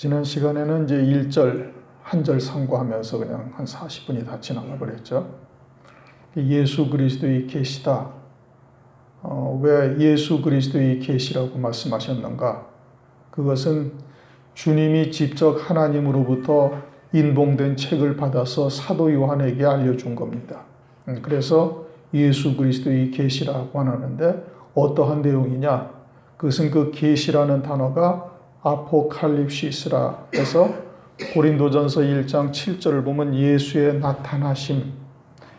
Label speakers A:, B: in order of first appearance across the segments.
A: 지난 시간에는 이제 1절, 한 절 상고하면서 그냥 한 40분이 다 지나가 버렸죠. 예수 그리스도의 계시다. 왜 예수 그리스도의 계시라고 말씀하셨는가? 그것은 주님이 직접 하나님으로부터 인봉된 책을 받아서 사도 요한에게 알려준 겁니다. 그래서 예수 그리스도의 계시라고 하는데 어떠한 내용이냐? 그것은 그 계시라는 단어가 아포칼립시스라 해서 고린도전서 1장 7절을 보면 예수의 나타나심에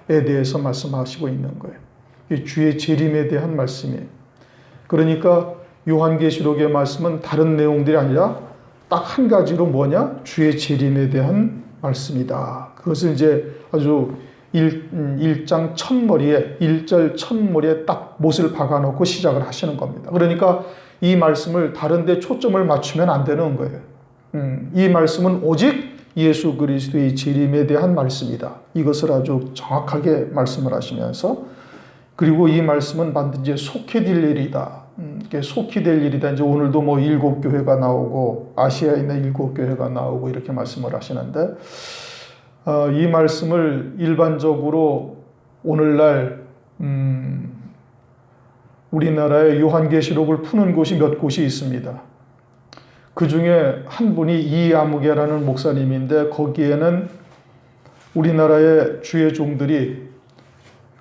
A: 대해서 말씀하시고 있는 거예요. 주의 재림에 대한 말씀이에요. 그러니까 요한계시록의 말씀은 다른 내용들이 아니라 딱 한 가지로 뭐냐? 주의 재림에 대한 말씀이다. 그것을 이제 아주 1장 첫머리에 1절 첫머리에 딱 못을 박아놓고 시작을 하시는 겁니다. 그러니까 이 말씀을 다른 데 초점을 맞추면 안 되는 거예요. 이 말씀은 오직 예수 그리스도의 재림에 대한 말씀이다. 이것을 아주 정확하게 말씀을 하시면서 그리고 이 말씀은 반드시 속히 될 일이다. 속히 될 일이다. 이제 오늘도 뭐 7교회가 나오고 아시아에 있는 7교회가 나오고 이렇게 말씀을 하시는데 이 말씀을 일반적으로 오늘날 우리나라의 요한계시록을 푸는 곳이 몇 곳이 있습니다. 그 중에 한 분이 이아무개라는 목사님인데 거기에는 우리나라의 주의 종들이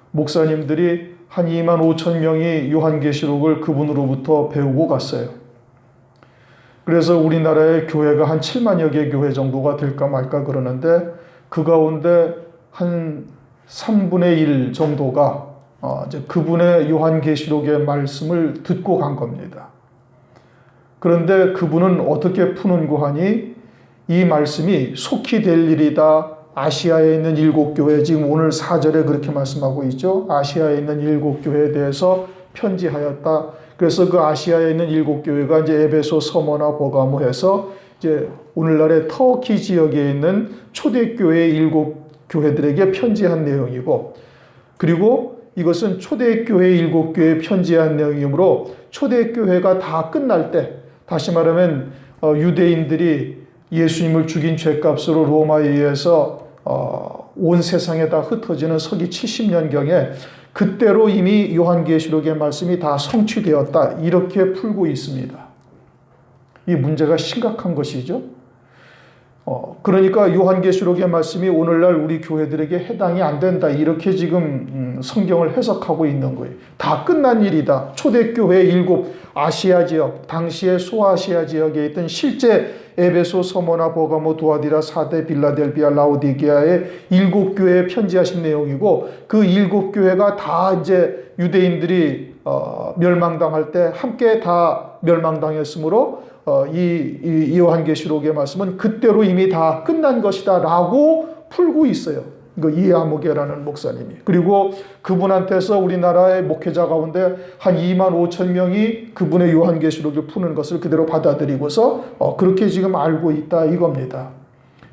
A: 목사님들이 한 2만 5천 명이 요한계시록을 그분으로부터 배우고 갔어요. 그래서 우리나라의 교회가 한 7만여 개 교회 정도가 될까 말까 그러는데 그 가운데 한 3분의 1 정도가 이제 그분의 요한계시록의 말씀을 듣고 간 겁니다. 그런데 그분은 어떻게 푸는고 하니 이 말씀이 속히 될 일이다. 아시아에 있는 7교회, 지금 오늘 4절에 그렇게 말씀하고 있죠. 아시아에 있는 7교회에 대해서 편지하였다. 그래서 그 아시아에 있는 7교회가 이제 에베소, 서머나, 버가모 해서 이제 오늘날의 터키 지역에 있는 초대교회 7교회들에게 편지한 내용이고, 그리고 이것은 초대교회 7교회에 편지한 내용이므로 초대교회가 다 끝날 때, 다시 말하면 유대인들이 예수님을 죽인 죄값으로 로마에 의해서 온 세상에 다 흩어지는 서기 70년경에 그때로 이미 요한계시록의 말씀이 다 성취되었다. 이렇게 풀고 있습니다. 이 문제가 심각한 것이죠. 그러니까 요한계시록의 말씀이 오늘날 우리 교회들에게 해당이 안 된다. 이렇게 지금 성경을 해석하고 있는 거예요. 다 끝난 일이다. 초대교회 7 아시아 지역, 당시의 소아시아 지역에 있던 실제 에베소, 서머나, 버가모, 두아디라, 사데, 빌라델비아, 라오디게아의 7교회에 편지하신 내용이고 그 7교회가 다 이제 유대인들이 멸망당할 때 함께 다 멸망당했으므로 이 요한계시록의 말씀은 그때로 이미 다 끝난 것이다 라고 풀고 있어요. 이아무개라는 목사님이. 그리고 그분한테서 우리나라의 목회자 가운데 한 2만 5천 명이 그분의 요한계시록을 푸는 것을 그대로 받아들이고서 그렇게 지금 알고 있다 이겁니다.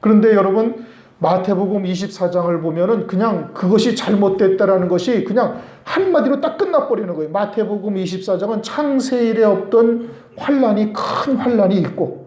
A: 그런데 여러분 마태복음 24장을 보면은 그냥 그것이 잘못됐다라는 것이 그냥 한마디로 딱 끝나버리는 거예요. 마태복음 24장은 창세일에 없던 환란이 큰 환란이 있고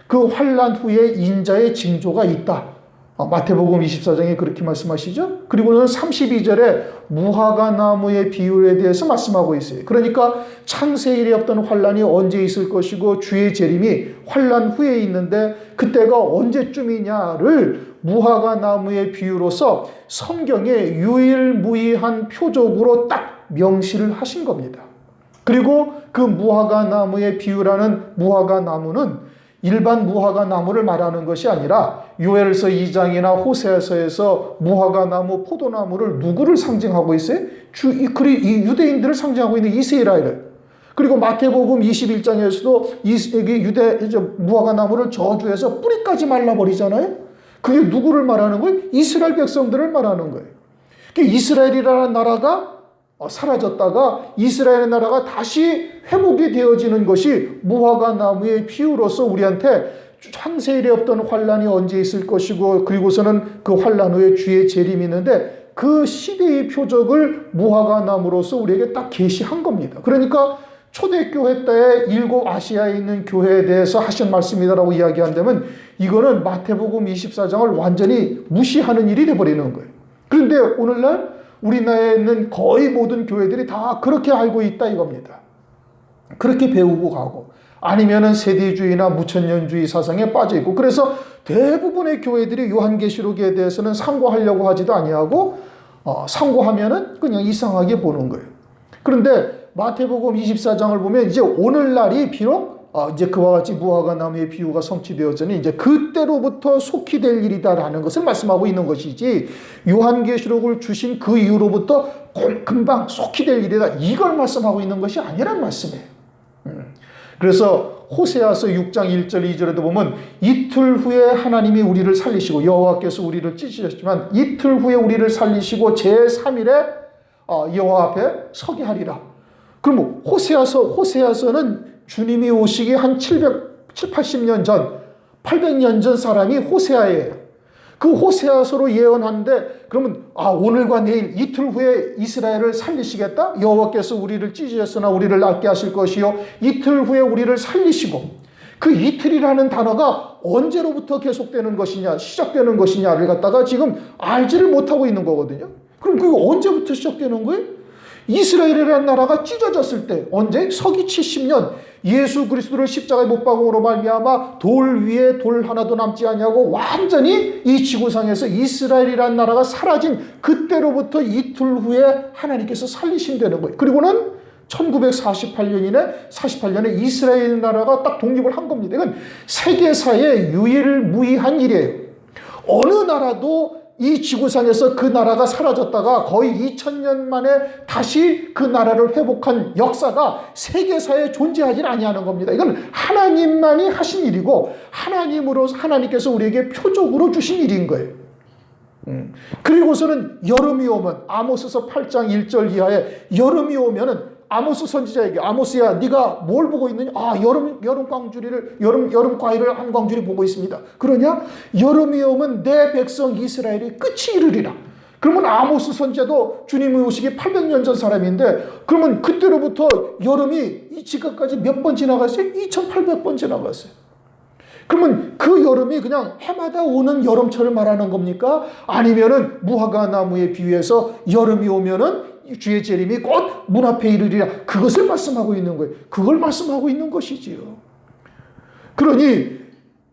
A: 그 환란 후에 인자의 징조가 있다. 마태복음 24장에 그렇게 말씀하시죠. 그리고는 32절에 무화과나무의 비율에 대해서 말씀하고 있어요. 그러니까 창세일에 없던 환란이 언제 있을 것이고 주의 재림이 환란 후에 있는데 그때가 언제쯤이냐를 무화과나무의 비유로서 성경에 유일무이한 표적으로 딱 명시를 하신 겁니다. 그리고 그 무화과나무의 비유라는 무화과나무는 일반 무화과나무를 말하는 것이 아니라 요엘서 2장이나 호세아서에서 무화과나무, 포도나무를 누구를 상징하고 있어요? 이 유대인들을 상징하고 있는 이스라엘을. 그리고 마태복음 21장에서도 무화과나무를 저주해서 뿌리까지 말라버리잖아요. 그게 누구를 말하는 거예요? 이스라엘 백성들을 말하는 거예요. 이스라엘이라는 나라가 사라졌다가 이스라엘의 나라가 다시 회복이 되어지는 것이 무화과나무의 비유로서 우리한테 창세일에 없던 환란이 언제 있을 것이고 그리고서는 그 환란 후에 주의 재림이 있는데 그 시대의 표적을 무화과나무로서 우리에게 딱 계시한 겁니다. 그러니까 초대교회 때의 7 아시아에 있는 교회에 대해서 하신 말씀이다라고 이야기한다면 이거는 마태복음 24장을 완전히 무시하는 일이 되어버리는 거예요. 그런데 오늘날 우리나라에 있는 거의 모든 교회들이 다 그렇게 알고 있다 이겁니다. 그렇게 배우고 가고 아니면은 세대주의나 무천년주의 사상에 빠져 있고, 그래서 대부분의 교회들이 요한계시록에 대해서는 상고하려고 하지도 아니하고 상고하면은 그냥 이상하게 보는 거예요. 그런데 마태복음 24장을 보면 이제 오늘날이 비록 이제 그와 같이 무화과 나무의 비유가 성취되었으니 이제 그때로부터 속히 될 일이다라는 것을 말씀하고 있는 것이지, 요한계시록을 주신 그 이후로부터 금방 속히 될 일이다 이걸 말씀하고 있는 것이 아니란 말씀이에요. 그래서 호세아서 6장 1절 2절에도 보면 이틀 후에 하나님이 우리를 살리시고 여호와께서 우리를 찢으셨지만 이틀 후에 우리를 살리시고 제3일에 여호와 앞에 서게 하리라. 그럼 호세아서는 주님이 오시기 한 780년 전, 800년 전 사람이 호세아예요. 그 호세아서로 예언하는데 그러면 오늘과 내일 이틀 후에 이스라엘을 살리시겠다? 여호와께서 우리를 찢으셨으나 우리를 낫게 하실 것이요 이틀 후에 우리를 살리시고, 그 이틀이라는 단어가 언제로부터 계속되는 것이냐, 시작되는 것이냐를 갖다가 지금 알지를 못하고 있는 거거든요. 그럼 그게 언제부터 시작되는 거예요? 이스라엘이라는 나라가 찢어졌을 때, 언제? 서기 70년 예수 그리스도를 십자가에 못 박음으로 말미암아 돌 위에 돌 하나도 남지 아니하고 완전히 이 지구상에서 이스라엘이라는 나라가 사라진 그때로부터 이틀 후에 하나님께서 살리신다는 거예요. 그리고는 1948년에 이스라엘 나라가 딱 독립을 한 겁니다. 이건 세계사의 유일무이한 일이에요. 어느 나라도 이 지구상에서 그 나라가 사라졌다가 거의 2000년 만에 다시 그 나라를 회복한 역사가 세계사에 존재하지 아니하는 겁니다. 이건 하나님만이 하신 일이고 하나님께서 우리에게 표적으로 주신 일인 거예요. 그리고서는 여름이 오면 아모스서 8장 1절 이하에 여름이 오면은 아모스 선지자에게 아모스야 네가 뭘 보고 있느냐? 여름 광주리를 여름 과일을 한 광주리 보고 있습니다. 그러냐? 여름이 오면 내 백성 이스라엘이 끝이 이르리라. 그러면 아모스 선지자도 주님이 오시기 800년 전 사람인데 그러면 그때로부터 여름이 이 지금까지 몇 번 지나갔어요? 2800번 지나갔어요. 그러면 그 여름이 그냥 해마다 오는 여름철을 말하는 겁니까? 아니면은 무화과 나무에 비유해서 여름이 오면은 주의 재림이 곧 문 앞에 이르리라, 그것을 말씀하고 있는 거예요. 그걸 말씀하고 있는 것이지요. 그러니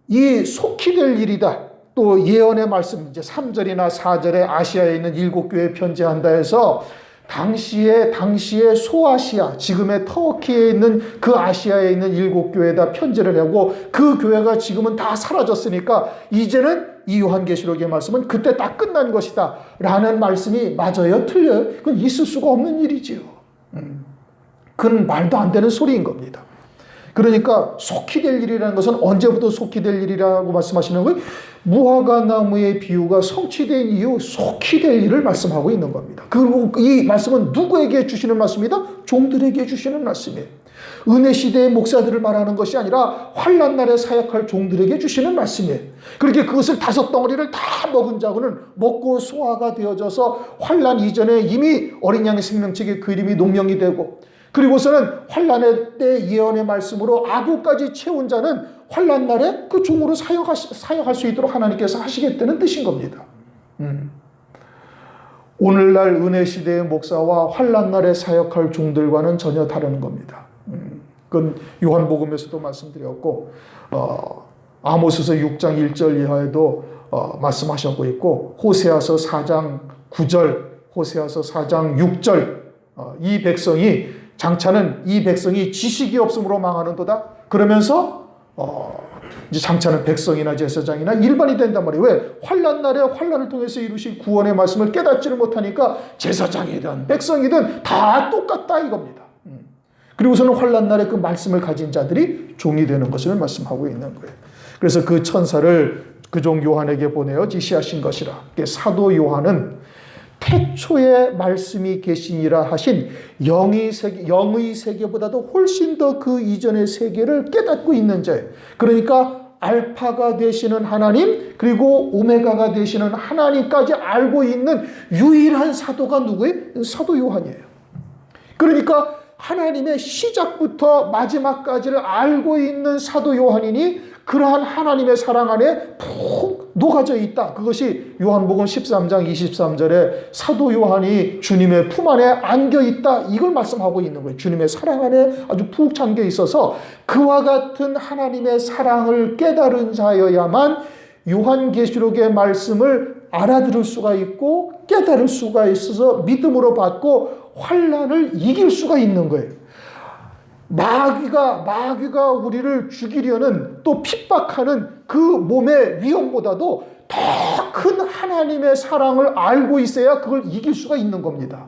A: 이 속히 될 일이다. 또 예언의 말씀 이제 3절이나 4절에 아시아에 있는 7교회에 편지한다 해서 당시에 소아시아, 지금의 터키에 있는 그 아시아에 있는 7교회에다 편지를 하고 그 교회가 지금은 다 사라졌으니까 이제는 이 요한계시록의 말씀은 그때 다 끝난 것이다 라는 말씀이 맞아요? 틀려요? 그건 있을 수가 없는 일이지요. 그건 말도 안 되는 소리인 겁니다. 그러니까 속히 될 일이라는 것은 언제부터 속히 될 일이라고 말씀하시는 거예요? 무화과 나무의 비유가 성취된 이후 속히 될 일을 말씀하고 있는 겁니다. 그리고 이 말씀은 누구에게 주시는 말씀이다? 종들에게 주시는 말씀이에요. 은혜 시대의 목사들을 말하는 것이 아니라 환난 날에 사역할 종들에게 주시는 말씀이에요. 그렇게 그것을 5덩어리를 다 먹은 자고는 먹고 소화가 되어져서 환난 이전에 이미 어린 양의 생명책의 그 이름이 농명이 되고, 그리고서는 환난의 때 예언의 말씀으로 아구까지 채운 자는 환난 날에 그 종으로 사역할 수 있도록 하나님께서 하시겠다는 뜻인 겁니다. 오늘날 은혜 시대의 목사와 환난 날에 사역할 종들과는 전혀 다른 겁니다. 그건 요한복음에서도 말씀드렸고 아모스서 6장 1절 이하에도 말씀하셨고 있고, 호세아서 4장 9절, 호세아서 4장 6절, 이 백성이 장차는 이 백성이 지식이 없음으로 망하는도다. 그러면서 이제 장차는 백성이나 제사장이나 일반이 된단 말이에요. 왜? 환난 날에 환난을 통해서 이루신 구원의 말씀을 깨닫지를 못하니까 제사장이든 백성이든 다 똑같다 이겁니다. 그리고서는 환난 날에 그 말씀을 가진 자들이 종이 되는 것을 말씀하고 있는 거예요. 그래서 그 천사를 그 종 요한에게 보내어 지시하신 것이라. 사도 요한은 태초에 말씀이 계시니라 하신 영의 세계보다도 훨씬 더 그 이전의 세계를 깨닫고 있는 자예요. 그러니까 알파가 되시는 하나님, 그리고 오메가가 되시는 하나님까지 알고 있는 유일한 사도가 누구예요? 사도 요한이에요. 그러니까 하나님의 시작부터 마지막까지를 알고 있는 사도 요한이니 그러한 하나님의 사랑 안에 푹 녹아져 있다. 그것이 요한복음 13장 23절에 사도 요한이 주님의 품 안에 안겨 있다. 이걸 말씀하고 있는 거예요. 주님의 사랑 안에 아주 푹 잠겨 있어서 그와 같은 하나님의 사랑을 깨달은 자여야만 요한계시록의 말씀을 알아들을 수가 있고 깨달을 수가 있어서 믿음으로 받고 환난을 이길 수가 있는 거예요. 마귀가 우리를 죽이려는 또 핍박하는 그 몸의 위험보다도 더 큰 하나님의 사랑을 알고 있어야 그걸 이길 수가 있는 겁니다.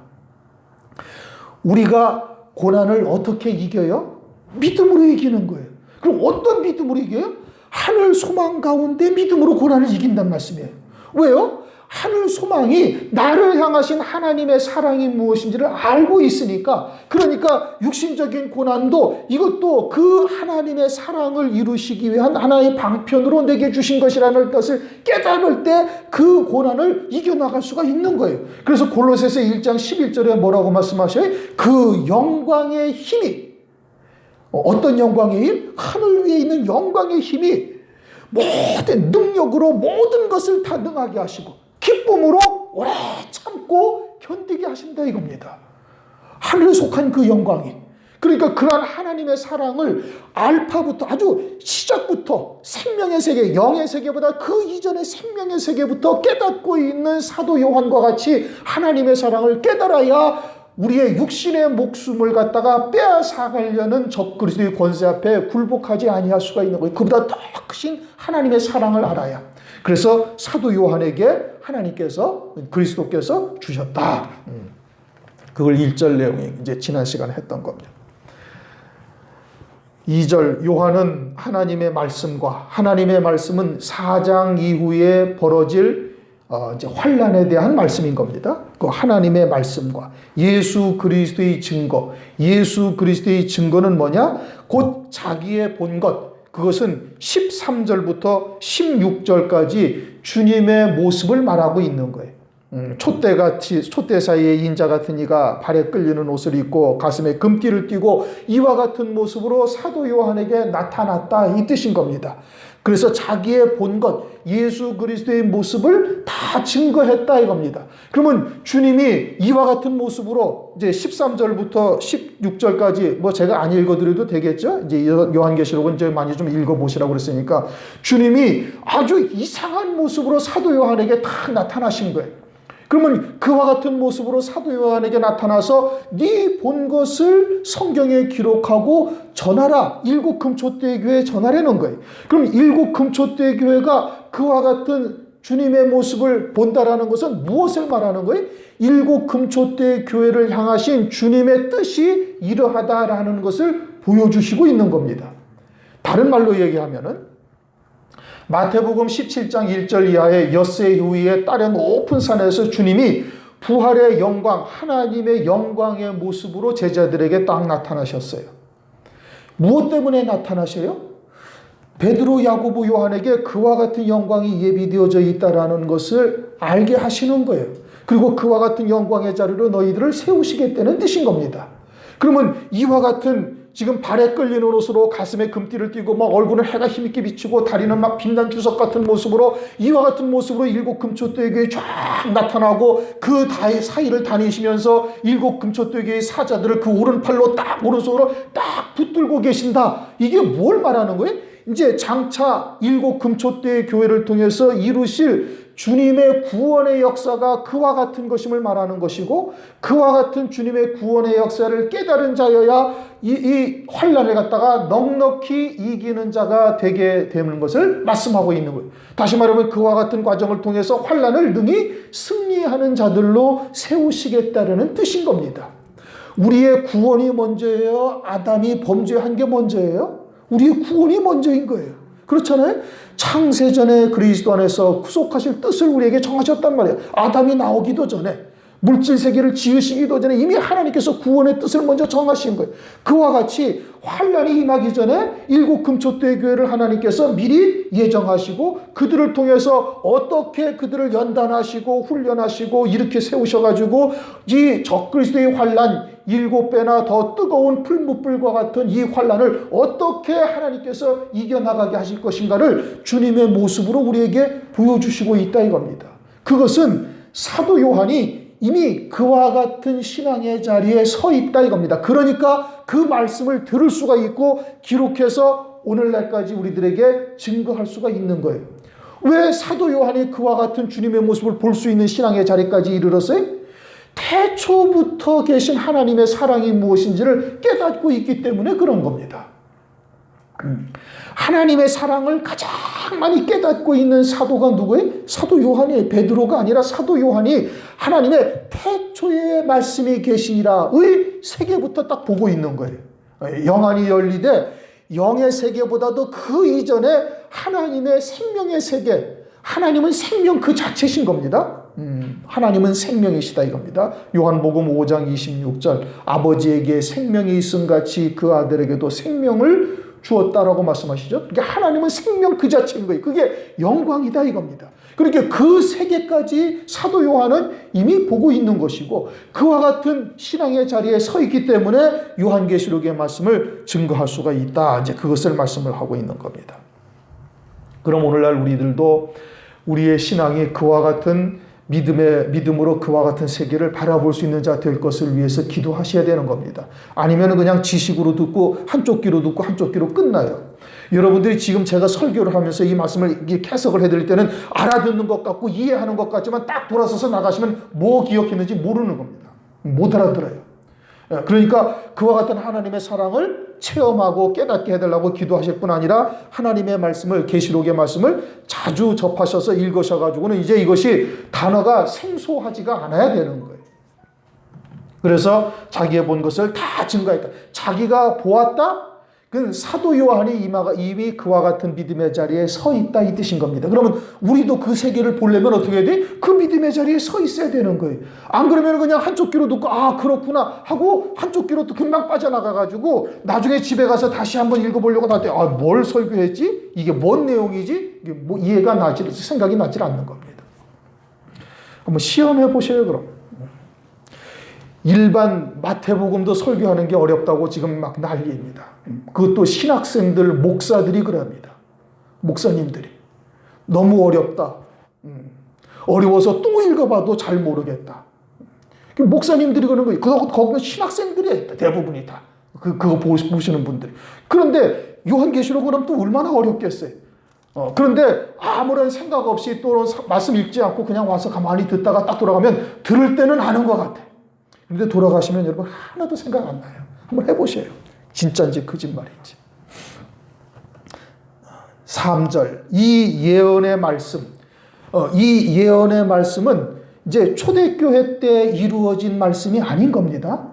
A: 우리가 고난을 어떻게 이겨요? 믿음으로 이기는 거예요. 그럼 어떤 믿음으로 이겨요? 하늘 소망 가운데 믿음으로 고난을 이긴단 말씀이에요. 왜요? 하늘 소망이 나를 향하신 하나님의 사랑이 무엇인지를 알고 있으니까, 그러니까 육신적인 고난도 이것도 그 하나님의 사랑을 이루시기 위한 하나의 방편으로 내게 주신 것이라는 것을 깨달을 때 그 고난을 이겨나갈 수가 있는 거예요. 그래서 골로새서 1장 11절에 뭐라고 말씀하셔요? 그 영광의 힘이, 어떤 영광의 힘? 하늘 위에 있는 영광의 힘이 모든 능력으로 모든 것을 다 능하게 하시고 기쁨으로 오래 참고 견디게 하신다 이겁니다. 하늘에 속한 그 영광이. 그러니까 그러한 하나님의 사랑을 알파부터 아주 시작부터 생명의 세계, 영의 세계보다 그 이전의 생명의 세계부터 깨닫고 있는 사도 요한과 같이 하나님의 사랑을 깨달아야 우리의 육신의 목숨을 갖다가 빼앗아가려는 적그리스도의 권세 앞에 굴복하지 아니할 수가 있는 거예요. 그보다 더 크신 하나님의 사랑을 알아야. 그래서 사도 요한에게 하나님께서, 그리스도께서 주셨다. 그걸 1절 내용이 이제 지난 시간에 했던 겁니다. 2절, 요한은 하나님의 말씀과, 하나님의 말씀은 4장 이후에 벌어질 이제 환난에 대한 말씀인 겁니다. 그 하나님의 말씀과 예수 그리스도의 증거, 예수 그리스도의 증거는 뭐냐? 곧 자기의 본 것. 그것은 13절부터 16절까지 주님의 모습을 말하고 있는 거예요. 촛대 사이에 인자 같은 이가 발에 끌리는 옷을 입고 가슴에 금띠를 띠고 이와 같은 모습으로 사도 요한에게 나타났다 이 뜻인 겁니다. 그래서 자기의 본 것, 예수 그리스도의 모습을 다 증거했다 이겁니다. 그러면 주님이 이와 같은 모습으로 이제 13절부터 16절까지 뭐 제가 안 읽어드려도 되겠죠? 이제 요한계시록은 이제 많이 좀 읽어보시라고 그랬으니까 주님이 아주 이상한 모습으로 사도 요한에게 다 나타나신 거예요. 그러면 그와 같은 모습으로 사도 요한에게 나타나서 네 본 것을 성경에 기록하고 전하라. 7 금초대 교회에 전하라는 거예요. 그럼 7 금초대 교회가 그와 같은 주님의 모습을 본다라는 것은 무엇을 말하는 거예요? 7 금초대 교회를 향하신 주님의 뜻이 이러하다라는 것을 보여주시고 있는 겁니다. 다른 말로 얘기하면은 마태복음 17장 1절 이하의 엿새 후에 딸의 높은 산에서 주님이 부활의 영광, 하나님의 영광의 모습으로 제자들에게 딱 나타나셨어요. 무엇 때문에 나타나셔요? 베드로, 야고보, 요한에게 그와 같은 영광이 예비되어져 있다라는 것을 알게 하시는 거예요. 그리고 그와 같은 영광의 자리로 너희들을 세우시겠다는 뜻인 겁니다. 그러면 이와 같은 지금 발에 끌리는 옷으로 가슴에 금띠를 띠고 막 얼굴은 해가 힘있게 비치고 다리는 막 빛난 주석 같은 모습으로 이와 같은 모습으로 7 금초대 교회에 쫙 나타나고 그 사이를 다니시면서 7 금초대 교회의 사자들을 그 오른팔로 딱 오른손으로 딱 붙들고 계신다. 이게 뭘 말하는 거예요? 이제 장차 7 금초대 교회를 통해서 이루실 주님의 구원의 역사가 그와 같은 것임을 말하는 것이고, 그와 같은 주님의 구원의 역사를 깨달은 자여야 이 환난을 갖다가 넉넉히 이기는 자가 되게 되는 것을 말씀하고 있는 거예요. 다시 말하면 그와 같은 과정을 통해서 환난을 능히 승리하는 자들로 세우시겠다는 뜻인 겁니다. 우리의 구원이 먼저예요? 아담이 범죄한 게 먼저예요? 우리의 구원이 먼저인 거예요. 그렇잖아요? 창세전에 그리스도 안에서 구속하실 뜻을 우리에게 정하셨단 말이에요. 아담이 나오기도 전에, 물질 세계를 지으시기도 전에 이미 하나님께서 구원의 뜻을 먼저 정하신 거예요. 그와 같이 환난이 임하기 전에 7 금초대 교회를 하나님께서 미리 예정하시고 그들을 통해서 어떻게 그들을 연단하시고 훈련하시고 이렇게 세우셔가지고 이 적그리스도의 환난, 7배나 더 뜨거운 풀무불과 같은 이 환난을 어떻게 하나님께서 이겨나가게 하실 것인가를 주님의 모습으로 우리에게 보여주시고 있다 이겁니다. 그것은 사도 요한이 이미 그와 같은 신앙의 자리에 서 있다 이겁니다. 그러니까 그 말씀을 들을 수가 있고 기록해서 오늘날까지 우리들에게 증거할 수가 있는 거예요. 왜 사도 요한이 그와 같은 주님의 모습을 볼 수 있는 신앙의 자리까지 이르렀어요? 태초부터 계신 하나님의 사랑이 무엇인지를 깨닫고 있기 때문에 그런 겁니다. 하나님의 사랑을 가장 많이 깨닫고 있는 사도가 누구예요? 사도 요한이에요. 베드로가 아니라 사도 요한이 하나님의 태초의 말씀이 계시니라의 세계부터 딱 보고 있는 거예요. 영안이 열리되 영의 세계보다도 그 이전에 하나님의 생명의 세계, 하나님은 생명 그 자체신 겁니다. 하나님은 생명이시다 이겁니다. 요한복음 5장 26절 아버지에게 생명이 있음같이 그 아들에게도 생명을 주었다라고 말씀하시죠. 그러니까 하나님은 생명 그 자체인 거예요. 그게 영광이다 이겁니다. 그러니까 그 세계까지 사도 요한은 이미 보고 있는 것이고 그와 같은 신앙의 자리에 서 있기 때문에 요한계시록의 말씀을 증거할 수가 있다. 이제 그것을 말씀을 하고 있는 겁니다. 그럼 오늘날 우리들도 우리의 신앙이 그와 같은 믿음으로 그와 같은 세계를 바라볼 수 있는 자 될 것을 위해서 기도하셔야 되는 겁니다. 아니면 그냥 지식으로 듣고 한쪽 귀로 듣고 한쪽 귀로 끝나요. 여러분들이 지금 제가 설교를 하면서 이 말씀을 해석을 해드릴 때는 알아듣는 것 같고 이해하는 것 같지만 딱 돌아서서 나가시면 뭐 기억했는지 모르는 겁니다. 못 알아들어요. 그러니까 그와 같은 하나님의 사랑을 체험하고 깨닫게 해달라고 기도하실 뿐 아니라 하나님의 말씀을 계시록의 말씀을 자주 접하셔서 읽으셔가지고는 이제 이것이 단어가 생소하지가 않아야 되는 거예요. 그래서 자기가 본 것을 다 증거했다. 자기가 보았다? 그건 사도 요한이 이미 그와 같은 믿음의 자리에 서 있다 이 뜻인 겁니다. 그러면 우리도 그 세계를 보려면 어떻게 해야 돼? 그 믿음의 자리에 서 있어야 되는 거예요. 안 그러면 그냥 한쪽 귀로 듣고 아 그렇구나 하고 한쪽 귀로 또 금방 빠져나가가지고 나중에 집에 가서 다시 한번 읽어보려고 나한테 뭘 설교했지? 이게 뭔 내용이지? 이게 뭐 이해가 생각이 나질 않는 겁니다. 한번 시험해 보셔요 그럼. 일반 마태복음도 설교하는 게 어렵다고 지금 막 난리입니다. 그것도 신학생들, 목사들이 그럽니다. 목사님들이. 너무 어렵다. 어려워서 또 읽어봐도 잘 모르겠다. 목사님들이 그러는 거예요. 거기는 신학생들이 대부분이 다. 그거 보시는 분들이. 그런데 요한계시록은 또 얼마나 어렵겠어요. 그런데 아무런 생각 없이 또 말씀 읽지 않고 그냥 와서 가만히 듣다가 딱 돌아가면 들을 때는 아는 것 같아요. 그런데 돌아가시면 여러분 하나도 생각 안 나요. 한번 해보세요. 진짜인지 거짓말인지. 3절 이 예언의 말씀 이 예언의 말씀은 이제 초대교회 때 이루어진 말씀이 아닌 겁니다.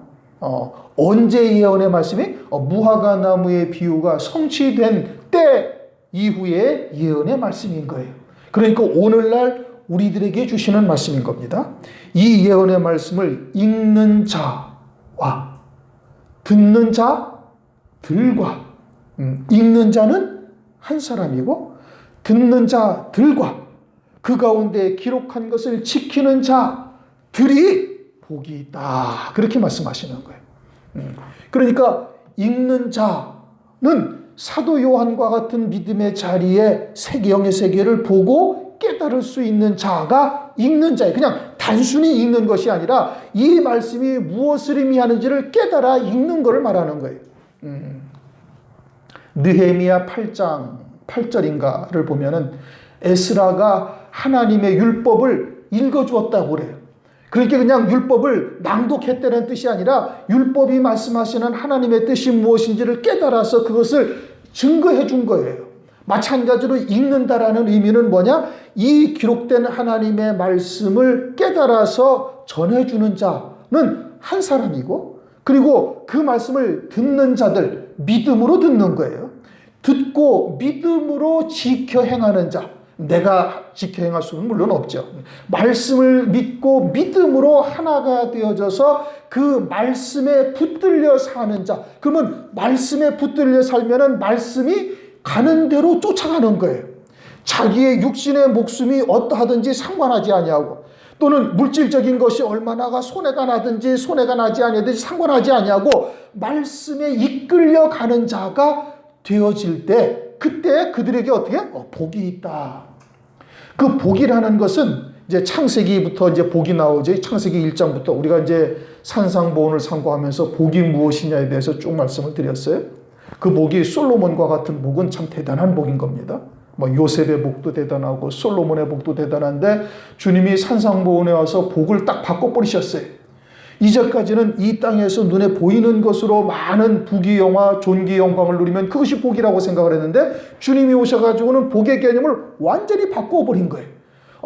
A: 언제 예언의 말씀이? 무화과나무의 비유가 성취된 때 이후의 예언의 말씀인 거예요. 그러니까 오늘날 우리들에게 주시는 말씀인 겁니다. 이 예언의 말씀을 읽는 자와 듣는 자들과 읽는 자는 한 사람이고 듣는 자들과 그 가운데 기록한 것을 지키는 자들이 복이 있다. 그렇게 말씀하시는 거예요. 그러니까 읽는 자는 사도 요한과 같은 믿음의 자리에 영의 세계를 보고 깨달을 수 있는 자가 읽는 자예요. 그냥 단순히 읽는 것이 아니라 이 말씀이 무엇을 의미하는지를 깨달아 읽는 것을 말하는 거예요. 느헤미야 8장 8절인가를 보면은 에스라가 하나님의 율법을 읽어주었다고 그래요. 그러니까 그냥 율법을 낭독했다는 뜻이 아니라 율법이 말씀하시는 하나님의 뜻이 무엇인지를 깨달아서 그것을 증거해 준 거예요. 마찬가지로 읽는다라는 의미는 뭐냐? 이 기록된 하나님의 말씀을 깨달아서 전해주는 자는 한 사람이고 그리고 그 말씀을 듣는 자들, 믿음으로 듣는 거예요. 듣고 믿음으로 지켜 행하는 자. 내가 지켜 행할 수는 물론 없죠. 말씀을 믿고 믿음으로 하나가 되어져서 그 말씀에 붙들려 사는 자. 그러면 말씀에 붙들려 살면은 말씀이 가는 대로 쫓아가는 거예요. 자기의 육신의 목숨이 어떠하든지 상관하지 아니하고 또는 물질적인 것이 얼마나가 손해가 나든지 손해가 나지 아니든지 상관하지 아니하고 말씀에 이끌려 가는 자가 되어질 때 그때 그들에게 어떻게? 복이 있다. 그 복이라는 것은 이제 창세기부터 이제 복이 나오죠. 창세기 1장부터 우리가 이제 산상보훈을 상고하면서 복이 무엇이냐에 대해서 쭉 말씀을 드렸어요. 그 복이 솔로몬과 같은 복은 참 대단한 복인 겁니다. 뭐 요셉의 복도 대단하고 솔로몬의 복도 대단한데 주님이 산상보훈에 와서 복을 딱 바꿔버리셨어요. 이제까지는 이 땅에서 눈에 보이는 것으로 많은 부귀영화 존귀 영광을 누리면 그것이 복이라고 생각을 했는데 주님이 오셔가지고는 복의 개념을 완전히 바꿔버린 거예요.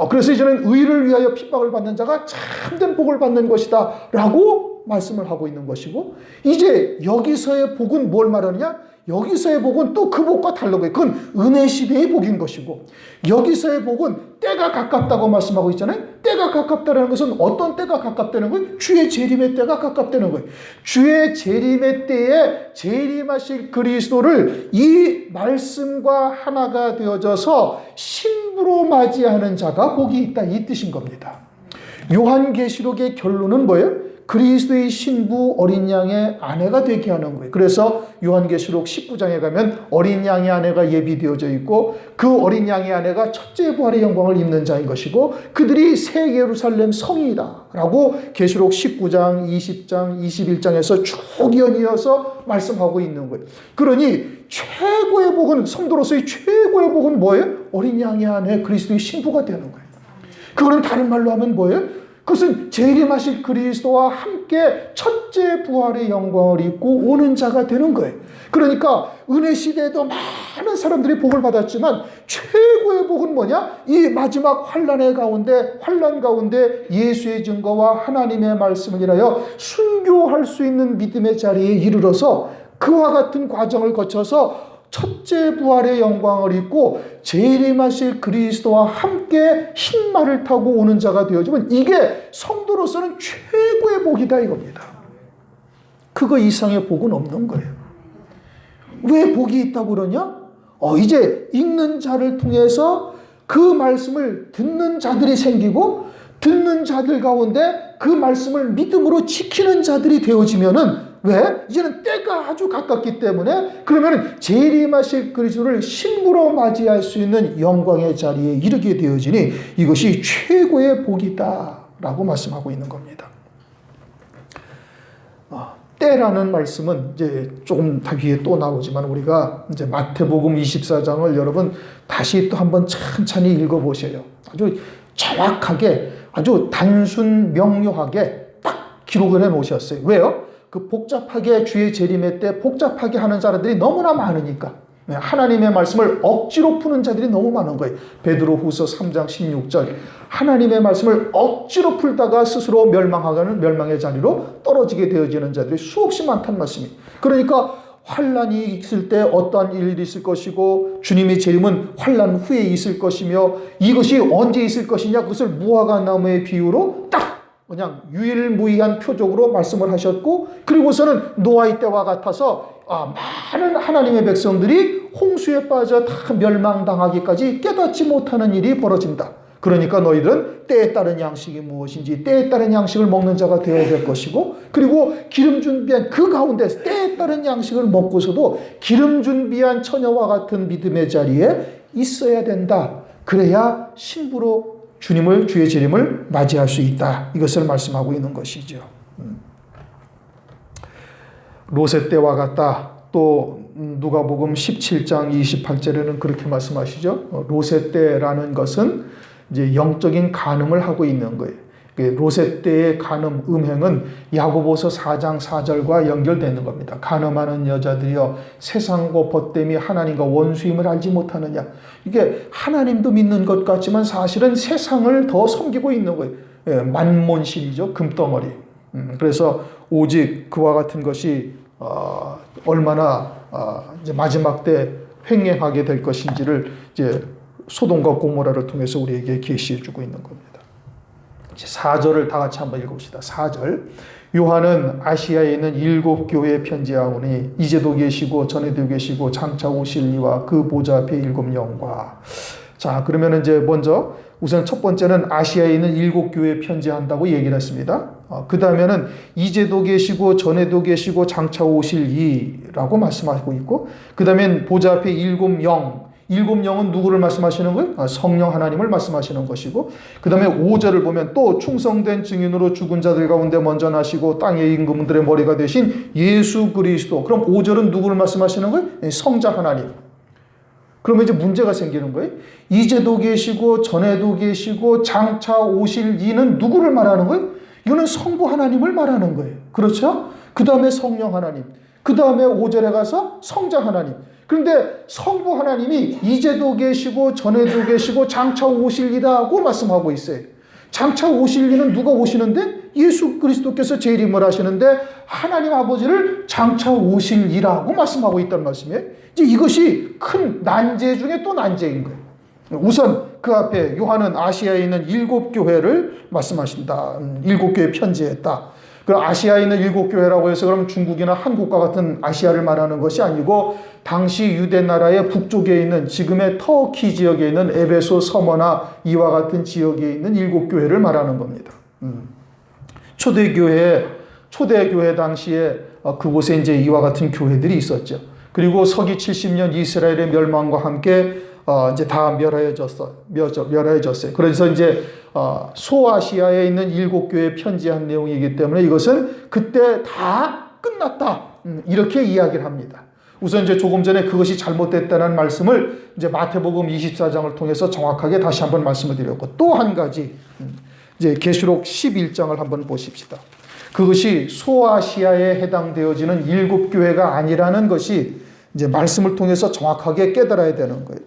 A: 그래서 이제는 의를 위하여 핍박을 받는 자가 참된 복을 받는 것이다 라고 말씀을 하고 있는 것이고, 이제 여기서의 복은 뭘 말하느냐? 여기서의 복은 또 그 복과 다른 거예요. 그건 은혜 시대의 복인 것이고, 여기서의 복은 때가 가깝다고 말씀하고 있잖아요. 때가 가깝다는 것은 어떤 때가 가깝다는 거예요? 주의 재림의 때가 가깝다는 거예요. 주의 재림의 때에 재림하실 그리스도를 이 말씀과 하나가 되어져서 신부로 맞이하는 자가 복이 있다, 이 뜻인 겁니다. 요한계시록의 결론은 뭐예요? 그리스도의 신부 어린 양의 아내가 되게 하는 거예요. 그래서 요한계시록 19장에 가면 어린 양의 아내가 예비되어져 있고 그 어린 양의 아내가 첫째 부활의 영광을 입는 자인 것이고 그들이 새 예루살렘 성이다 라고 계시록 19장, 20장, 21장에서 쭉 이어서 말씀하고 있는 거예요. 그러니 최고의 복은, 성도로서의 최고의 복은 뭐예요? 어린 양의 아내 그리스도의 신부가 되는 거예요. 그거는 다른 말로 하면 뭐예요? 그것은 재림하실 그리스도와 함께 첫째 부활의 영광을 입고 오는 자가 되는 거예요. 그러니까 은혜 시대에도 많은 사람들이 복을 받았지만 최고의 복은 뭐냐? 이 마지막 환난 가운데 예수의 증거와 하나님의 말씀을 인하여 순교할 수 있는 믿음의 자리에 이르러서 그와 같은 과정을 거쳐서 첫째 부활의 영광을 입고 재림하실 그리스도와 함께 흰 말을 타고 오는 자가 되어지면 이게 성도로서는 최고의 복이다 이겁니다. 그거 이상의 복은 없는 거예요. 왜 복이 있다고 그러냐? 이제 읽는 자를 통해서 그 말씀을 듣는 자들이 생기고 듣는 자들 가운데 그 말씀을 믿음으로 지키는 자들이 되어지면은 왜? 이제는 때가 아주 가깝기 때문에 그러면 재림하실 그리스도를 신부로 맞이할 수 있는 영광의 자리에 이르게 되어지니 이것이 최고의 복이다 라고 말씀하고 있는 겁니다. 때라는 말씀은 이제 조금 다 위에 또 나오지만 우리가 이제 마태복음 24장을 여러분 다시 또 한번 천천히 읽어보세요. 아주 정확하게 아주 단순 명료하게 딱 기록을 해 놓으셨어요. 왜요? 그 복잡하게 주의 재림의 때 복잡하게 하는 사람들이 너무나 많으니까 하나님의 말씀을 억지로 푸는 자들이 너무 많은 거예요. 베드로후서 3장 16절 하나님의 말씀을 억지로 풀다가 스스로 멸망하는 멸망의 자리로 떨어지게 되어지는 자들이 수없이 많다는 말씀이에요. 그러니까 환난이 있을 때 어떠한 일이 있을 것이고 주님의 재림은 환난 후에 있을 것이며 이것이 언제 있을 것이냐 그것을 무화과 나무의 비유로 딱 그냥 유일무이한 표적으로 말씀을 하셨고 그리고서는 노아의 때와 같아서 많은 하나님의 백성들이 홍수에 빠져 다 멸망당하기까지 깨닫지 못하는 일이 벌어진다. 그러니까 너희들은 때에 따른 양식이 무엇인지 때에 따른 양식을 먹는 자가 되어야 될 것이고 그리고 기름 준비한 그 가운데 때에 따른 양식을 먹고서도 기름 준비한 처녀와 같은 믿음의 자리에 있어야 된다. 그래야 신부로 주의 재림을 맞이할 수 있다. 이것을 말씀하고 있는 것이죠. 롯의 때와 같다. 또 누가복음 17장 28절에는 그렇게 말씀하시죠. 롯의 때라는 것은 이제 영적인 간음을 하고 있는 거예요. 롯의 때의 간음, 음행은 야고보서 4장 4절과 연결되는 겁니다. 간음하는 여자들이여 세상과 벗됨이 하나님과 원수임을 알지 못하느냐. 이게 하나님도 믿는 것 같지만 사실은 세상을 더 섬기고 있는 거예요. 만몬신이죠. 금덩어리. 그래서 오직 그와 같은 것이 얼마나 이제 마지막 때 횡행하게 될 것인지를 이제 소돔과 고모라를 통해서 우리에게 계시해 주고 있는 겁니다. 4절을 다 같이 한번 읽어봅시다. 4절. 요한은 아시아에 있는 7 교회에 편지하오니 이제도 계시고 전에도 계시고 장차 오실 이와 그 보좌 앞에 7 영과. 자, 그러면 이제 먼저 우선 첫 번째는 아시아에 있는 7교회에 편지한다고 얘기를 했습니다. 그 다음에는 이제도 계시고 전에도 계시고 장차 오실 이라고 말씀하고 있고, 그 다음엔 보좌 앞에 7영은 누구를 말씀하시는 거예요? 성령 하나님을 말씀하시는 것이고, 그 다음에 5절을 보면 또 충성된 증인으로 죽은 자들 가운데 먼저 나시고 땅의 임금들의 머리가 되신 예수 그리스도. 그럼 5절은 누구를 말씀하시는 거예요? 성자 하나님. 그러면 이제 문제가 생기는 거예요. 이제도 계시고 전에도 계시고 장차 오실 이는 누구를 말하는 거예요? 이거는 성부 하나님을 말하는 거예요. 그렇죠? 그 다음에 성령 하나님. 그 다음에 5절에 가서 성자 하나님. 그런데 성부 하나님이 이제도 계시고 전에도 계시고 장차 오실 이라고 말씀하고 있어요. 장차 오실 이는 누가 오시는데? 예수 그리스도께서 재림을 하시는데 하나님 아버지를 장차 오실 이라고 말씀하고 있다는 말씀이에요. 이제 이것이 큰 난제 중에 또 난제인 거예요. 우선 그 앞에 요한은 아시아에 있는 7교회를 말씀하신다. 7교회 편지했다. 그 아시아에 있는 7교회라고 해서 그럼 중국이나 한국과 같은 아시아를 말하는 것이 아니고 당시 유대 나라의 북쪽에 있는 지금의 터키 지역에 있는 에베소, 서머나 이와 같은 지역에 있는 7교회를 말하는 겁니다. 초대교회 당시에 그곳에 이제 이와 같은 교회들이 있었죠. 그리고 서기 70년 이스라엘의 멸망과 함께 이제 다 멸하여졌어요. 그래서 이제 소아시아에 있는 7교회에 편지한 내용이기 때문에 이것은 그때 다 끝났다. 이렇게 이야기를 합니다. 우선 이제 조금 전에 그것이 잘못됐다는 말씀을 이제 마태복음 24장을 통해서 정확하게 다시 한번 말씀을 드렸고, 또 한 가지 이제 계시록 11장을 한번 보십시다. 그것이 소아시아에 해당되어지는 7교회가 아니라는 것이 이제 말씀을 통해서 정확하게 깨달아야 되는 거예요.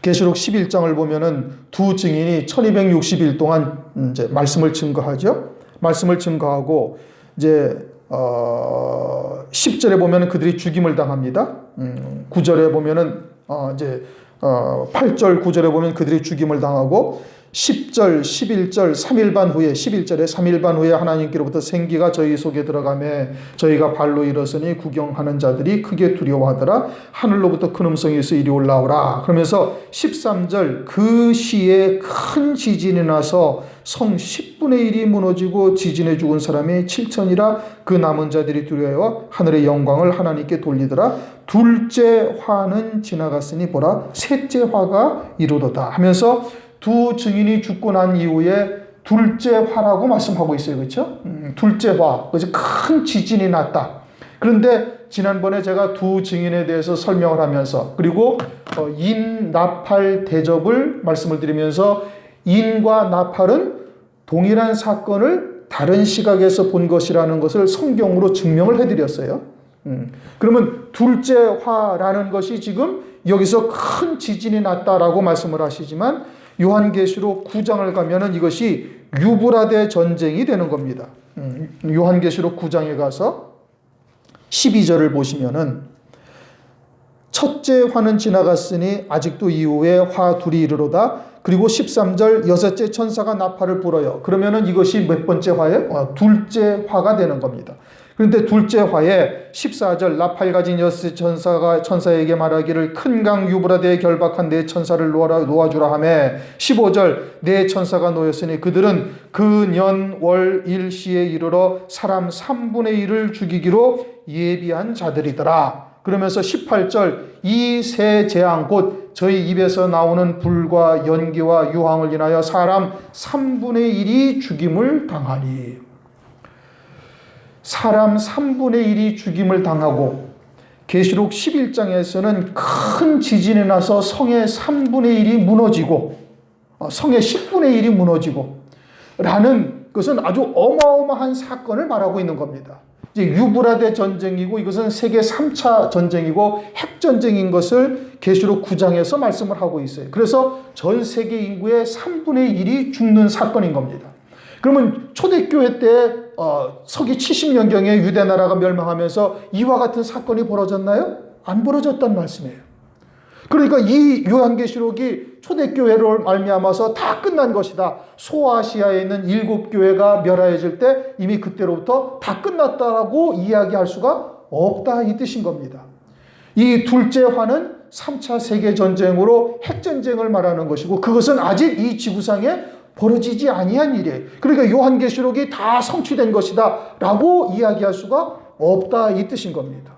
A: 계시록 11장을 보면은 두 증인이 1260일 동안 이제 말씀을 증거하죠. 말씀을 증거하고 이제 10절에 보면은 그들이 죽임을 당합니다. 9절에 보면은 이제 8절 9절에 보면 그들이 죽임을 당하고 10절 11절 3일반 후에 11절에 3일반 후에 하나님께로부터 생기가 저희 속에 들어가매 저희가 발로 일어서니 구경하는 자들이 크게 두려워하더라. 하늘로부터 큰 음성이 있어 이리 올라오라. 그러면서 13절 그 시에 큰 지진이 나서 성 10분의 1이 무너지고 지진에 죽은 사람이 7천이라. 그 남은 자들이 두려워 하늘의 영광을 하나님께 돌리더라. 둘째 화는 지나갔으니 보라 셋째 화가 이르도다 하면서 두 증인이 죽고 난 이후에 둘째 화라고 말씀하고 있어요. 그렇죠? 둘째 화. 그래서 큰 지진이 났다. 그런데 지난번에 제가 두 증인에 대해서 설명을 하면서 그리고 인, 나팔 대접을 말씀을 드리면서 인과 나팔은 동일한 사건을 다른 시각에서 본 것이라는 것을 성경으로 증명을 해드렸어요. 그러면 둘째 화라는 것이 지금 여기서 큰 지진이 났다라고 말씀을 하시지만 요한계시록 9장을 가면은 이것이 유브라데 전쟁이 되는 겁니다. 요한계시록 9장에 가서 12절을 보시면은 첫째 화는 지나갔으니 아직도 이후에 화 둘이 이르로다. 그리고 13절 여섯째 천사가 나팔을 불어요. 그러면은 이것이 몇 번째 화예요? 둘째 화가 되는 겁니다. 그런데 둘째 화에 14절 나팔 가진 여섯째 천사가 천사에게 말하기를 큰 강 유브라데에 결박한 네 천사를 놓아주라 하며 15절 네 천사가 놓였으니 그들은 그 년 월 일시에 이르러 사람 3분의 1을 죽이기로 예비한 자들이더라. 그러면서 18절 이 세 재앙 곧 저희 입에서 나오는 불과 연기와 유황을 인하여 사람 3분의 1이 죽임을 당하니. 사람 3분의 1이 죽임을 당하고 계시록 11장에서는 큰 지진이 나서 성의 3분의 1이 무너지고 성의 10분의 1이 무너지고 라는 것은 아주 어마어마한 사건을 말하고 있는 겁니다. 이제 유브라데 전쟁이고 이것은 세계 3차 전쟁이고 핵전쟁인 것을 계시록 9장에서 말씀을 하고 있어요. 그래서 전 세계 인구의 3분의 1이 죽는 사건인 겁니다. 그러면 초대교회 때 서기 70년경에 유대 나라가 멸망하면서 이와 같은 사건이 벌어졌나요? 안 벌어졌단 말씀이에요. 그러니까 이 요한계시록이 초대교회로 말미암아서 다 끝난 것이다. 소아시아에 있는 7교회가 멸하여질 때 이미 그때로부터 다 끝났다라고 이야기할 수가 없다 이 뜻인 겁니다. 이 둘째 화는 3차 세계전쟁으로 핵전쟁을 말하는 것이고 그것은 아직 이 지구상에 벌어지지 아니한 일이에요. 그러니까 요한계시록이 다 성취된 것이다 라고 이야기할 수가 없다 이 뜻인 겁니다.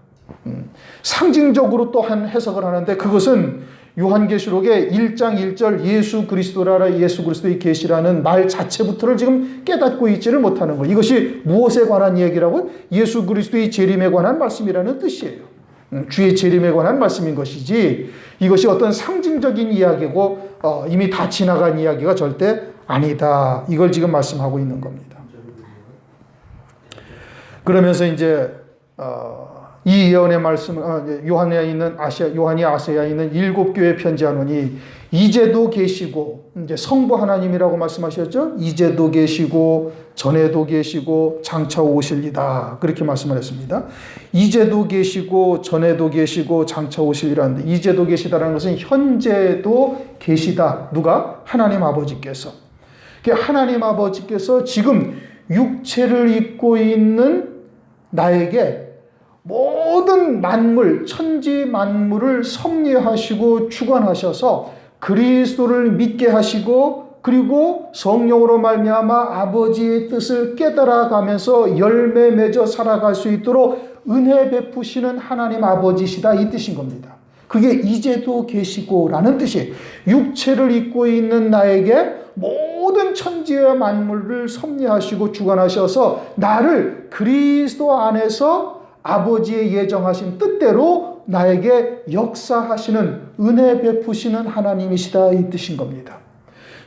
A: 상징적으로 또 한 해석을 하는데 그것은 요한계시록의 1장 1절 예수 그리스도라라 예수 그리스도의 계시라는 말 자체부터를 지금 깨닫고 있지를 못하는 거예요. 이것이 무엇에 관한 이야기라고? 예수 그리스도의 재림에 관한 말씀이라는 뜻이에요. 주의 재림에 관한 말씀인 것이지 이것이 어떤 상징적인 이야기고 이미 다 지나간 이야기가 절대 아니다. 이걸 지금 말씀하고 있는 겁니다. 그러면서 이제 이 예언의 말씀은 요한이 아시아에 있는 7교회에 편지하노니 이제도 계시고 이제 성부 하나님이라고 말씀하셨죠. 이제도 계시고 전에도 계시고 장차 오실이다. 그렇게 말씀을 했습니다. 이제도 계시고 전에도 계시고 장차 오실이라는데 이제도 계시다라는 것은 현재도 계시다. 누가? 하나님 아버지께서. 하나님 아버지께서 지금 육체를 입고 있는 나에게 모든 만물, 천지 만물을 섭리하시고 주관하셔서 그리스도를 믿게 하시고 그리고 성령으로 말미암아 아버지의 뜻을 깨달아가면서 열매 맺어 살아갈 수 있도록 은혜 베푸시는 하나님 아버지시다 이 뜻인 겁니다. 그게 이제도 계시고라는 뜻이에요. 육체를 입고 있는 나에게 모든 천지의 만물을 섭리하시고 주관하셔서 나를 그리스도 안에서 아버지의 예정하신 뜻대로 나에게 역사하시는 은혜 베푸시는 하나님이시다 이 뜻인 겁니다.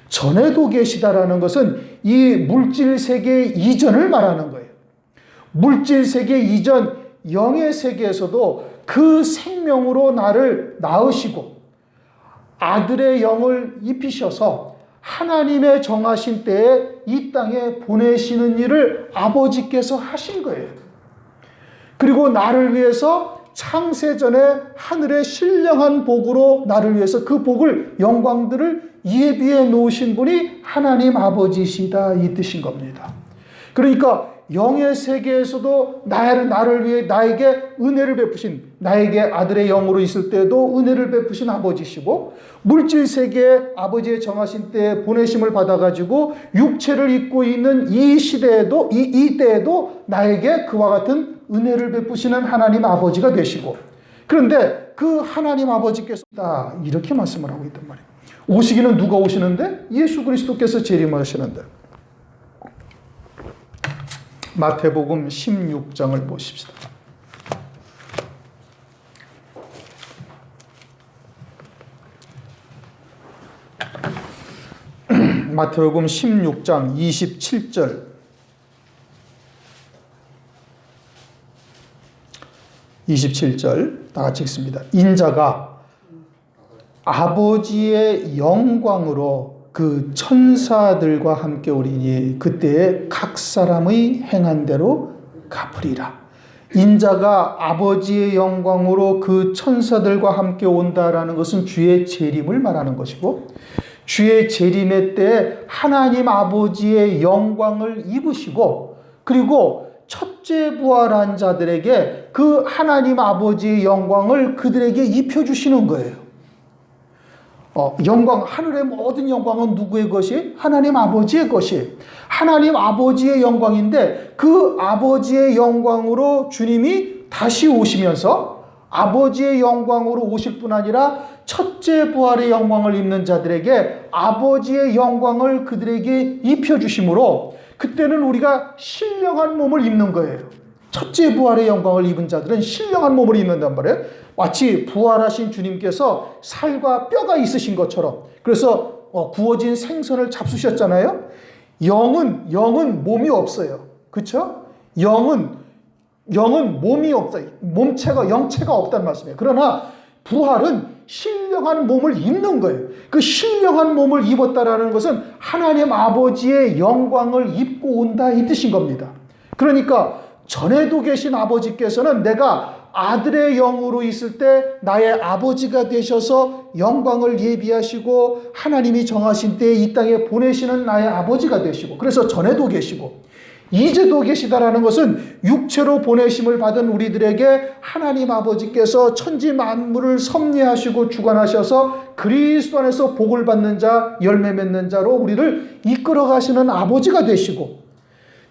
A: 전에도 계시다라는 것은 이 물질 세계 이전을 말하는 거예요. 물질 세계 이전 영의 세계에서도 그 생명으로 나를 낳으시고 아들의 영을 입히셔서 하나님의 정하신 때에 이 땅에 보내시는 일을 아버지께서 하신 거예요. 그리고 나를 위해서 창세전에 하늘의 신령한 복으로 나를 위해서 그 복을 영광들을 예비해 놓으신 분이 하나님 아버지시다 이 뜻인 겁니다. 그러니까 영의 세계에서도 나를 위해 나에게 은혜를 베푸신 나에게 아들의 영으로 있을 때에도 은혜를 베푸신 아버지시고 물질 세계에 아버지의 정하신 때에 보내심을 받아가지고 육체를 입고 있는 이 시대에도 이 때에도 나에게 그와 같은 은혜를 베푸시는 하나님 아버지가 되시고 그런데 그 하나님 아버지께서 이렇게 말씀을 하고 있단 말이에요. 오시기는 누가 오시는데? 예수 그리스도께서 재림하시는데. 마태복음 16장을 보십시다. 마태복음 16장 27절 27절 다 같이 읽습니다. 인자가 아버지의 영광으로 그 천사들과 함께 오리니 그때에 각 사람의 행한 대로 갚으리라. 인자가 아버지의 영광으로 그 천사들과 함께 온다라는 것은 주의 재림을 말하는 것이고 주의 재림의 때에 하나님 아버지의 영광을 입으시고 그리고 첫째 부활한 자들에게 그 하나님 아버지의 영광을 그들에게 입혀주시는 거예요. 영광, 하늘의 모든 영광은 누구의 것이? 하나님 아버지의 것이. 하나님 아버지의 영광인데 그 아버지의 영광으로 주님이 다시 오시면서 아버지의 영광으로 오실 뿐 아니라 첫째 부활의 영광을 입는 자들에게 아버지의 영광을 그들에게 입혀주심으로 그때는 우리가 신령한 몸을 입는 거예요. 첫째 부활의 영광을 입은 자들은 신령한 몸을 입는단 말이에요. 마치 부활하신 주님께서 살과 뼈가 있으신 것처럼. 그래서 구워진 생선을 잡수셨잖아요. 영은 몸이 없어요. 그렇죠? 영은 몸이 없어요. 영체가 없다는 말씀이에요. 그러나 부활은 신령한 몸을 입는 거예요. 그 신령한 몸을 입었다라는 것은 하나님 아버지의 영광을 입고 온다 이 뜻인 겁니다. 그러니까 전에도 계신 아버지께서는 내가 아들의 영으로 있을 때 나의 아버지가 되셔서 영광을 예비하시고 하나님이 정하신 때에 이 땅에 보내시는 나의 아버지가 되시고 그래서 전에도 계시고 이제도 계시다라는 것은 육체로 보내심을 받은 우리들에게 하나님 아버지께서 천지 만물을 섭리하시고 주관하셔서 그리스도 안에서 복을 받는 자, 열매 맺는 자로 우리를 이끌어 가시는 아버지가 되시고,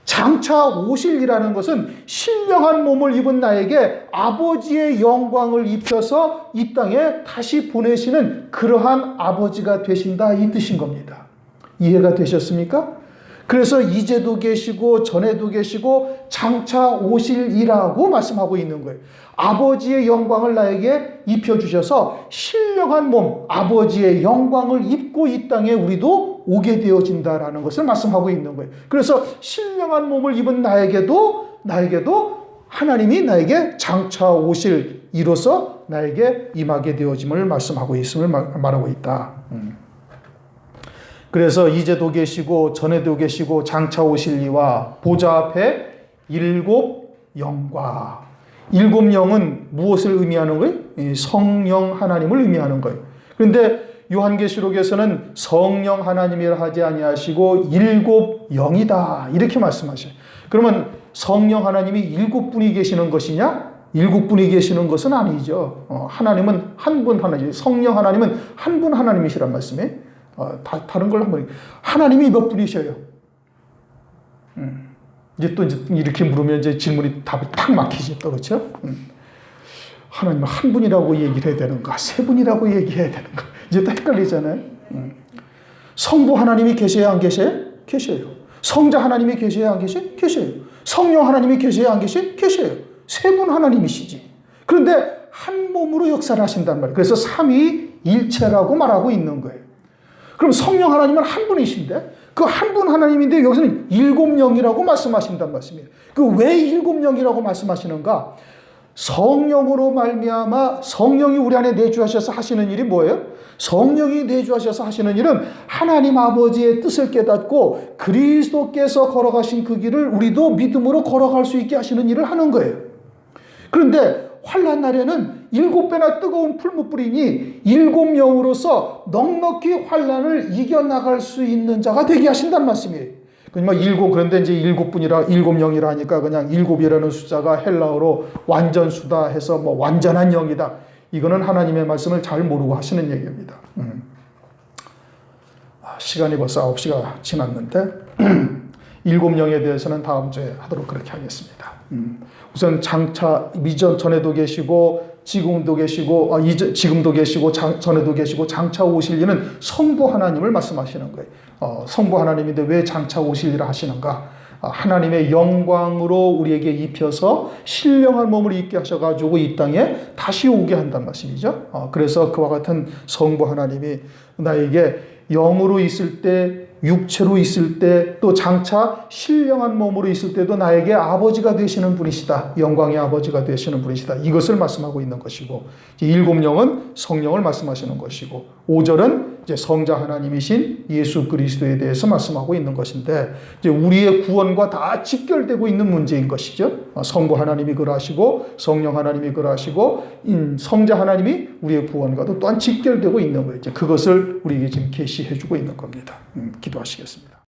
A: 장차 오실이라는 것은 신령한 몸을 입은 나에게 아버지의 영광을 입혀서 이 땅에 다시 보내시는 그러한 아버지가 되신다, 이 뜻인 겁니다. 이해가 되셨습니까? 그래서 이제도 계시고 전에도 계시고 장차 오실이라고 말씀하고 있는 거예요. 아버지의 영광을 나에게 입혀주셔서 신령한 몸, 아버지의 영광을 입고 이 땅에 우리도 오게 되어진다라는 것을 말씀하고 있는 거예요. 그래서 신령한 몸을 입은 나에게도 하나님이 나에게 장차 오실 이로써 나에게 임하게 되어짐을 말씀하고 있음을 말하고 있다. 그래서 이제도 계시고 전에도 계시고 장차 오실 이와 보좌 앞에 일곱 영과, 일곱 영은 무엇을 의미하는 거예요? 성령 하나님을 의미하는 거예요. 그런데 요한계시록에서는 성령 하나님이라 하지 아니하시고 일곱 영이다 이렇게 말씀하셔요. 그러면 성령 하나님이 일곱 분이 계시는 것이냐? 일곱 분이 계시는 것은 아니죠. 하나님은 한 분 하나님, 성령 하나님은 한 분 하나님이시란 말씀이에요. 다른 걸 한번, 하나님이 몇 분이셔요? 이제 이렇게 물으면 이제 질문이 답이 탁 막히지 또, 그렇죠? 하나님은 한 분이라고 얘기를 해야 되는가, 세 분이라고 얘기해야 되는가, 이제 또 헷갈리잖아요. 성부 하나님이 계셔야 안 계셔요? 계셔요. 성자 하나님이 계셔야 안 계셔요? 계셔요. 성령 하나님이 계셔야 안 계셔요? 계셔요. 세 분 하나님이시지. 그런데 한 몸으로 역사를 하신단 말이에요. 그래서 삼위일체라고 말하고 있는 거예요. 그럼 성령 하나님은 한 분이신데 그 한 분 하나님인데 여기서는 일곱 영이라고 말씀하신단 말씀이에요. 그 왜 일곱 영이라고 말씀하시는가? 성령으로 말미암아 성령이 우리 안에 내주하셔서 하시는 일이 뭐예요? 성령이 내주하셔서 하시는 일은 하나님 아버지의 뜻을 깨닫고 그리스도께서 걸어가신 그 길을 우리도 믿음으로 걸어갈 수 있게 하시는 일을 하는 거예요. 그런데 환난 날에는 7배나 뜨거운 풀무불이니 일곱 영으로서 넉넉히 환난을 이겨나갈 수 있는 자가 되게 하신다는 말씀이에요. 그런데 이제 일곱 영이라 하니까 그냥 일곱이라는 숫자가 헬라어로 완전수다 해서 뭐 완전한 영이다. 이거는 하나님의 말씀을 잘 모르고 하시는 얘기입니다. 시간이 벌써 9시가 지났는데 일곱 영에 대해서는 다음 주에 하도록 그렇게 하겠습니다. 우선 장차 이전 전에도 계시고 지금도 계시고 지금도 계시고 전에도 계시고 장차 오실 이는 성부 하나님을 말씀하시는 거예요. 성부 하나님인데 왜 장차 오실 일을 하시는가? 하나님의 영광으로 우리에게 입혀서 신령한 몸을 입게 하셔가지고 이 땅에 다시 오게 한다는 말씀이죠. 그래서 그와 같은 성부 하나님이 나에게 영으로 있을 때, 육체로 있을 때, 또 장차 신령한 몸으로 있을 때도 나에게 아버지가 되시는 분이시다. 영광의 아버지가 되시는 분이시다. 이것을 말씀하고 있는 것이고, 7영은 성령을 말씀하시는 것이고, 5절은 이제 성자 하나님이신 예수 그리스도에 대해서 말씀하고 있는 것인데, 이제 우리의 구원과 다 직결되고 있는 문제인 것이죠. 성부 하나님이 그러하시고, 성령 하나님이 그러하시고, 성자 하나님이 우리의 구원과도 또한 직결되고 있는 거예요. 이제 그것을 우리에게 지금 계시해주고 있는 겁니다. 기도하시겠습니다.